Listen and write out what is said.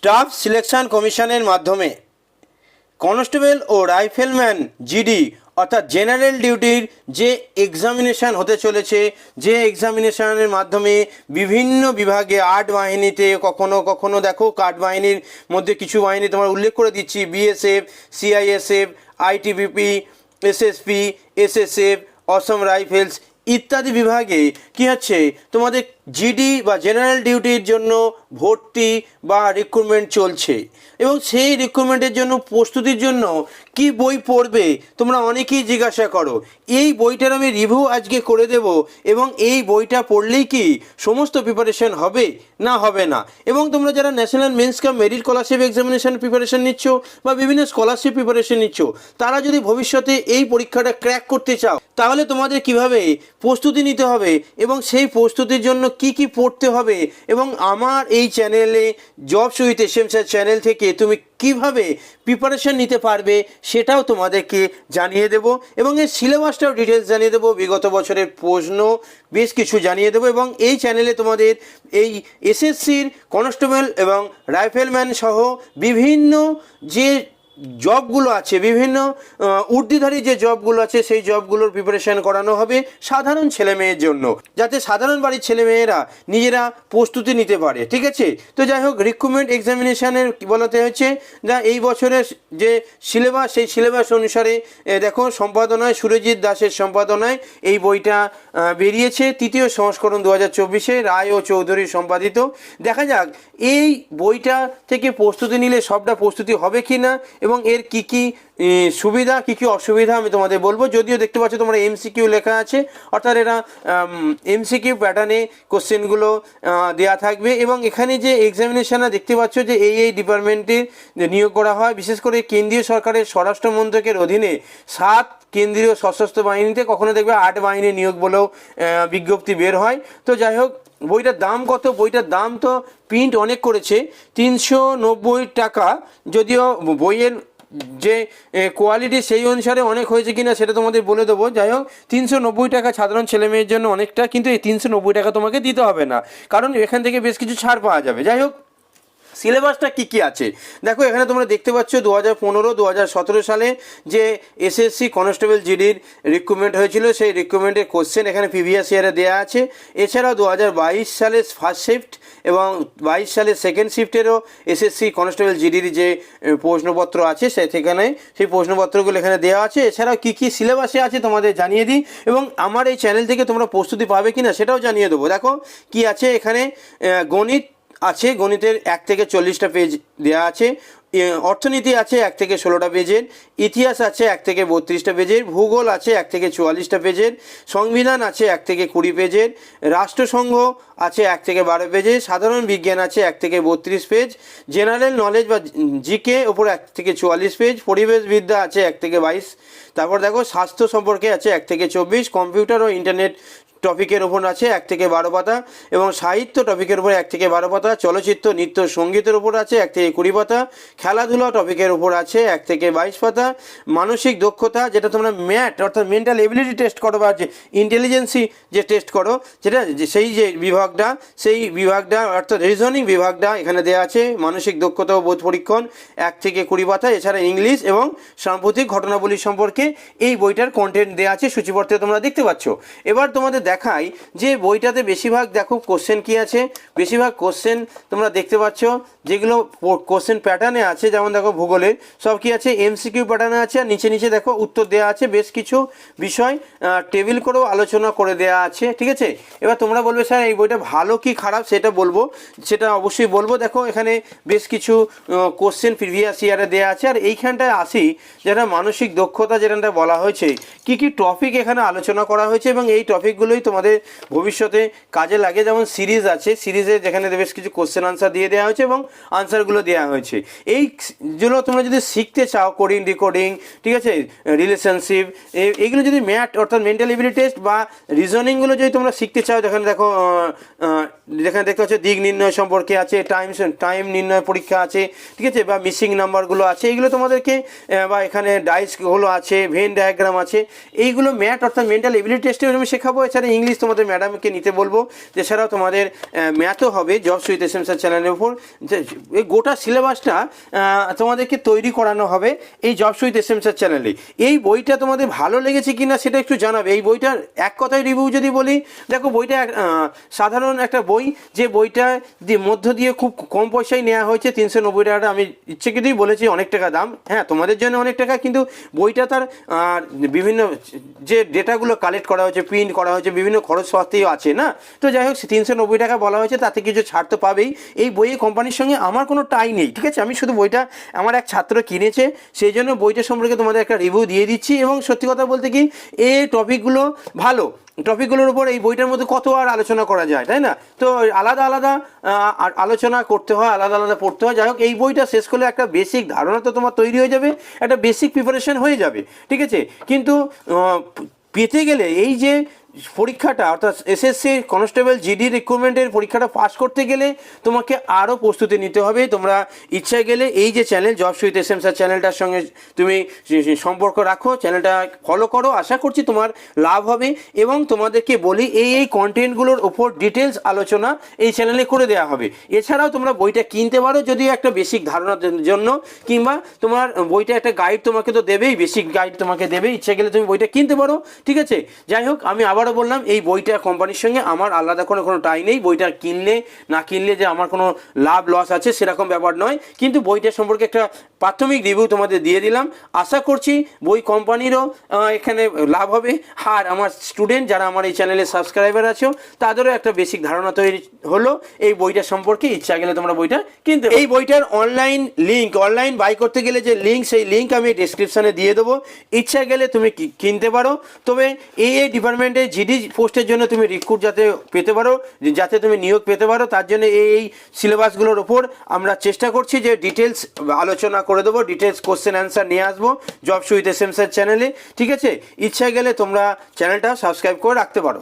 Staff selection কমিশনের মাধ্যমে constable ও rifleman GD অর্থাৎ জেনারেল ডিউটির যে এক্সামিনেশান হতে চলেছে, যে এক্সামিনেশানের মাধ্যমে বিভিন্ন বিভাগে 8 বাহিনীতে কখনো কখনো দেখো 8 বাহিনীর মধ্যে কিছু বাহিনী তোমার উল্লেখ করে দিচ্ছি, BSF, CISF, ITBP, SSP, SSF, Assam Rifles ইত্যাদি বিভাগে কী হচ্ছে তোমাদের জিডি বা জেনারেল ডিউটির জন্য ভর্তি বা রিক্রুটমেন্ট চলছে। এবং সেই রিক্রুটমেন্টের জন্য প্রস্তুতির জন্য কি বই পড়বে তোমরা অনেকেই জিজ্ঞাসা করো। এই বইটার আমি রিভিউ আজকে করে দেব এবং এই বইটা পড়লেই কি সমস্ত প্রিপারেশন হবে না হবে না। এবং তোমরা যারা ন্যাশনাল মেন্স কাম মেরিট স্কলারশিপ এক্সামিনেশন প্রিপারেশন নিচ্ছ বা বিভিন্ন স্কলারশিপ প্রিপারেশন নিচ্ছ, তারা যদি ভবিষ্যতে এই পরীক্ষাটা ক্র্যাক করতে চাও তাহলে তোমাদের কিভাবে প্রস্তুতি নিতে হবে এবং সেই প্রস্তুতির জন্য কি কি পড়তে হবে এবং আমার এই চ্যানেলে jobs with SM sir channel থেকে তুমি কিভাবে প্রিপারেশন নিতে পারবে সেটাও তোমাদেরকে জানিয়ে দেব এবং এর সিলেবাসটাও ডিটেলস জানিয়ে দেবো, বিগত বছরের প্রশ্ন বেশ কিছু জানিয়ে দেবো। এবং এই চ্যানেলে তোমাদের এই এসএসসির কনস্টেবল এবং রাইফেলম্যান সহ বিভিন্ন যে জবগুলো আছে, বিভিন্ন ঊর্ধ্বধারী যে জবগুলো আছে সেই জবগুলোর প্রিপারেশান করানো হবে সাধারণ ছেলেমেয়ের জন্য, যাতে সাধারণ বাড়ির ছেলেমেয়েরা নিজেরা প্রস্তুতি নিতে পারে। ঠিক আছে, তো যাই হোক রিক্রুটমেন্ট এক্সামিনেশানের বলতে হচ্ছে যা এই বছরের যে সিলেবাস সেই সিলেবাস অনুসারে দেখো সম্পাদনায় সুরজিৎ দাসের সম্পাদনায় এই বইটা বেরিয়েছে, 3য় সংস্করণ 2024 রায় ও চৌধুরী সম্পাদিত। দেখা যাক এই বইটা থেকে প্রস্তুতি নিলে সবটা প্রস্তুতি হবে কি না এবং এর কি কি সুবিধা কি কি অসুবিধা আমি তোমাদের বলবো। যদিও দেখতে পাচ্ছ তোমরা এমসিকিউ লেখা আছে, অর্থাৎ এরা এমসিকিউ প্যাটার্নে কোশ্চেনগুলো দেওয়া থাকবে। এবং এখানে যে এক্সামিনেশানটা দেখতে পাচ্ছ যে এই ডিপার্টমেন্টে নিয়োগ করা হয়, বিশেষ করে কেন্দ্রীয় সরকারের স্বরাষ্ট্র মন্ত্রকের অধীনে 7 কেন্দ্রীয় সশস্ত্র বাহিনীতে, কখনো দেখবে 8 বাহিনী নিয়োগ বলেও বিজ্ঞপ্তি বের হয়। তো যাই হোক বইটার দাম কত? বইটার দাম তো প্রিন্ট অনেক করেছে, 390 টাকা, যদিও বইয়ের যে কোয়ালিটি সেই অনুসারে অনেক হয়েছে কিনা সেটা তোমাদের বলে দেবো। যাই হোক 390 টাকা সাধারণ ছেলেমেয়ের জন্য অনেকটা, কিন্তু এই 390 টাকা তোমাকে দিতে হবে না, কারণ এখান থেকে বেশ কিছু ছাড় পাওয়া যাবে। যাই হোক সিলেবাসটা কী কী আছে দেখো, এখানে তোমরা দেখতে পাচ্ছ 2015-2017 সালে যে এসএসসি কনস্টেবল জিডির রিক্রুটমেন্ট হয়েছিল সেই রিক্রুটমেন্টের কোশ্চেন এখানে প্রিভিয়াস ইয়ারে দেওয়া আছে। এছাড়াও 2022 সালের ফার্স্ট শিফট এবং 22 সালের সেকেন্ড শিফটেরও এসএসসি কনস্টেবল জিডির যে প্রশ্নপত্র আছে সেখানে সেই প্রশ্নপত্রগুলো এখানে দেওয়া আছে। এছাড়াও কী কী সিলেবাসে আছে তোমাদের জানিয়ে দিই এবং আমার এই চ্যানেল থেকে তোমরা প্রস্তুতি পাবে কি না সেটাও জানিয়ে দেবো। দেখো কি আছে এখানে, গণিত আছে, গণিতের 1 থেকে 40টা পেজ দেওয়া আছে, অর্থনীতি আছে 1 থেকে 16টা পেজের, ইতিহাস আছে 1 থেকে 32টা পেজের, ভূগোল আছে 1 থেকে 44টা পেজের, সংবিধান আছে 1 থেকে 20 পেজের, রাষ্ট্রসংঘ আছে 1 থেকে 12 পেজের, সাধারণ বিজ্ঞান আছে 1 থেকে 32 পেজ, জেনারেল নলেজ বা জিকে ওপর 1 থেকে 44 পেজ, পরিবেশবিদ্যা আছে 1 থেকে 22, তারপর দেখো স্বাস্থ্য সম্পর্কে আছে 1 থেকে 24, কম্পিউটার ও ইন্টারনেট টপিকের ওপর আছে 1 থেকে 12 পাতা এবং সাহিত্য টপিকের উপর 1 থেকে 12 পাতা, চলচ্চিত্র নৃত্য সঙ্গীতের উপর আছে 1 থেকে 20 পাতা, খেলাধুলা টপিকের উপর আছে 1 থেকে 22 পাতা, মানসিক দক্ষতা যেটা তোমরা ম্যাট অর্থাৎ মেন্টাল এবিলিটি টেস্ট করো বা যে ইন্টেলিজেন্সি যে টেস্ট করো যেটা সেই যে বিভাগটা অর্থাৎ রিজনিং বিভাগটা এখানে দেওয়া আছে, মানসিক দক্ষতা ও বোধ পরীক্ষণ 1 থেকে 20 পাতা। এছাড়া ইংলিশ এবং সাম্প্রতিক ঘটনাবলী সম্পর্কে এই বইটার কন্টেন্ট দেওয়া আছে, সূচিপত্রে তোমরা দেখতে পাচ্ছ। এবার তোমাদের দেখাই যে বইটাতে বেশিরভাগ দেখো কোশ্চেন কি আছে, বেশিরভাগ কোশ্চেন তোমরা দেখতে পাচ্ছ যেগুলো কোশ্চেন প্যাটার্নে আছে, যেমন দেখো ভূগোলের সব কি আছে এমসিকিউ প্যাটার্নে আছে, আর নিচে নিচে দেখো উত্তর দেওয়া আছে, বেশ কিছু বিষয় টেবিল করেও আলোচনা করে দেওয়া আছে। ঠিক আছে, এবার তোমরা বলবে স্যার এই বইটা ভালো কি খারাপ সেটা বলবো, সেটা অবশ্যই বলবো। দেখো এখানে বেশ কিছু কোশ্চেন প্রিভিয়াস ইয়ারে দেওয়া আছে, আর এইখানটায় আসি যেটা মানসিক দক্ষতা যেটা বলা হয়েছে কি কি টপিক এখানে আলোচনা করা হয়েছে এবং এই টপিকগুলোই তোমাদের ভবিষ্যতে কাজে লাগে। যেমন সিরিজ আছে, সিরিজে যেখানে বেশ কিছু কোশ্চেন আনসার দিয়ে দেওয়া হয়েছে এবং আনসারগুলো দেওয়া হয়েছে। এইগুলো তোমরা যদি শিখতে চাও, কোডিং ডিকোডিং, ঠিক আছে, রিলেশনশিপ, এইগুলো যদি ম্যাথ অর্থাৎ মেন্টাল এবিলিটি টেস্ট বা রিজনিংগুলো যদি তোমরা শিখতে চাও, যেখানে দেখো যেখানে দেখতে পাচ্ছ দিক নির্ণয় সম্পর্কে আছে, টাইম নির্ণয় পরীক্ষা আছে, ঠিক আছে, বা মিসিং নাম্বারগুলো আছে, এইগুলো তোমাদেরকে বা এখানে ডাইসগুলো আছে, ভেন ডায়াগ্রাম আছে, এইগুলো ম্যাথ অর্থাৎ মেন্টাল এবিলিটি টেস্টে আমি শেখাবো। এছাড়া ইংলিশ তোমাদের ম্যাডামকে নিতে বলবো। এছাড়াও তোমাদের ম্যাথও হবে jobs with S M sir চ্যানেলের উপর। এই গোটা সিলেবাসটা তোমাদেরকে তৈরি করানো হবে এই jobs with S M sir চ্যানেলে। এই বইটা তোমাদের ভালো লেগেছে কি না সেটা একটু জানাবে। এই বইটার এক কথায় রিভিউ যদি বলি, দেখো বইটা সাধারণ একটা বই, যে বইটা মধ্য দিয়ে খুব কম পয়সায় নেওয়া হয়েছে, 390 টাকাটা। আমি ইচ্ছেকৃতই বলেছি অনেক টাকা দাম, হ্যাঁ তোমাদের জন্য অনেক টাকা, কিন্তু বইটা তার বিভিন্ন যে ডেটাগুলো কালেক্ট করা হয়েছে, প্রিন্ট করা হয়েছে, বিভিন্ন খরচপাতিও আছে না। তো যাই হোক 390 টাকা বলা হয়েছে, তাতে কিছু ছাড় তো পাবেই। এই বইয়ে কোম্পানির সঙ্গে আমার কোনো টাই নেই, ঠিক আছে। আমি শুধু বইটা আমার এক ছাত্র কিনেছে, সেই জন্য বইটা সম্পর্কে তোমাদের একটা রিভিউ দিয়ে দিচ্ছি। এবং সত্যি কথা বলতে কি, এই টপিকগুলো ভালো, টপিকগুলোর উপর এই বইটার মধ্যে কত আর আলোচনা করা যায়, তাই না? তো আলাদা আলাদা আলোচনা করতে হয়, আলাদা আলাদা পড়তে হয়। যাই হোক এই বইটা শেষ করলে একটা বেসিক ধারণা তো তোমার তৈরি হয়ে যাবে, একটা বেসিক প্রিপারেশন হয়ে যাবে, ঠিক আছে। কিন্তু পেতে গেলে এই যে পরীক্ষাটা, অর্থাৎ এসএসসি কনস্টেবল জিডি রিক্রুটমেন্টের পরীক্ষাটা পাস করতে গেলে তোমাকে আরও প্রস্তুতি নিতে হবে। তোমরা ইচ্ছা গেলে এই যে channel jobs with S M sir চ্যানেলটার সঙ্গে তুমি সম্পর্ক রাখো, চ্যানেলটা ফলো করো, আশা করছি তোমার লাভ হবে। এবং তোমাদেরকে বলি এই কন্টেন্টগুলোর ওপর ডিটেলস আলোচনা এই চ্যানেলে করে দেওয়া হবে। এছাড়াও তোমরা বইটা কিনতে পারো, যদি একটা বেসিক ধারণার জন্য, কিংবা তোমার বইটা একটা গাইড তোমাকে তো দেবেই, বেসিক গাইড তোমাকে দেবে, ইচ্ছা গেলে তুমি বইটা কিনতে পারো, ঠিক আছে। যাই হোক আমি আবারও বললাম, এই বইটা কোম্পানির সঙ্গে আমার আলাদা কোনো টাই নেই। বইটা কিনলে না কিনলে যে আমার কোনো লাভ লস আছে সেরকম ব্যাপার নয়, কিন্তু বইটা সম্পর্কে একটা প্রাথমিক রিভিউ তোমাদের দিয়ে দিলাম। আশা করছি বই কোম্পানিরও এখানে লাভ হবে, আর আমার স্টুডেন্ট যারা আমার এই চ্যানেলে সাবস্ক্রাইবার আছো তাদেরও একটা বেসিক ধারণা তৈরি হলো এই বইটা সম্পর্কে। ইচ্ছা গেলে তোমরা বইটা কিনতে। এই বইটার অনলাইন লিঙ্ক, অনলাইন বাই করতে গেলে যে লিঙ্ক, সেই লিঙ্ক আমি ডিসক্রিপশানে দিয়ে দেবো, ইচ্ছা গেলে তুমি কিনতে পারো। তবে এই ডিপার্টমেন্টে জিডি পোস্টের জন্য তুমি রিক্রুট যাতে পেতে পারো, যাতে তুমি নিয়োগ পেতে পারো, তার জন্য এই সিলেবাসগুলোর ওপর আমরা চেষ্টা করছি যে ডিটেলস আলোচনা করে দেবো, ডিটেলস কোশ্চেন অ্যান্সার নিয়ে আসবো jobs with S M sir চ্যানেলে, ঠিক আছে। ইচ্ছা গেলে তোমরা চ্যানেলটা সাবস্ক্রাইব করে রাখতে পারো।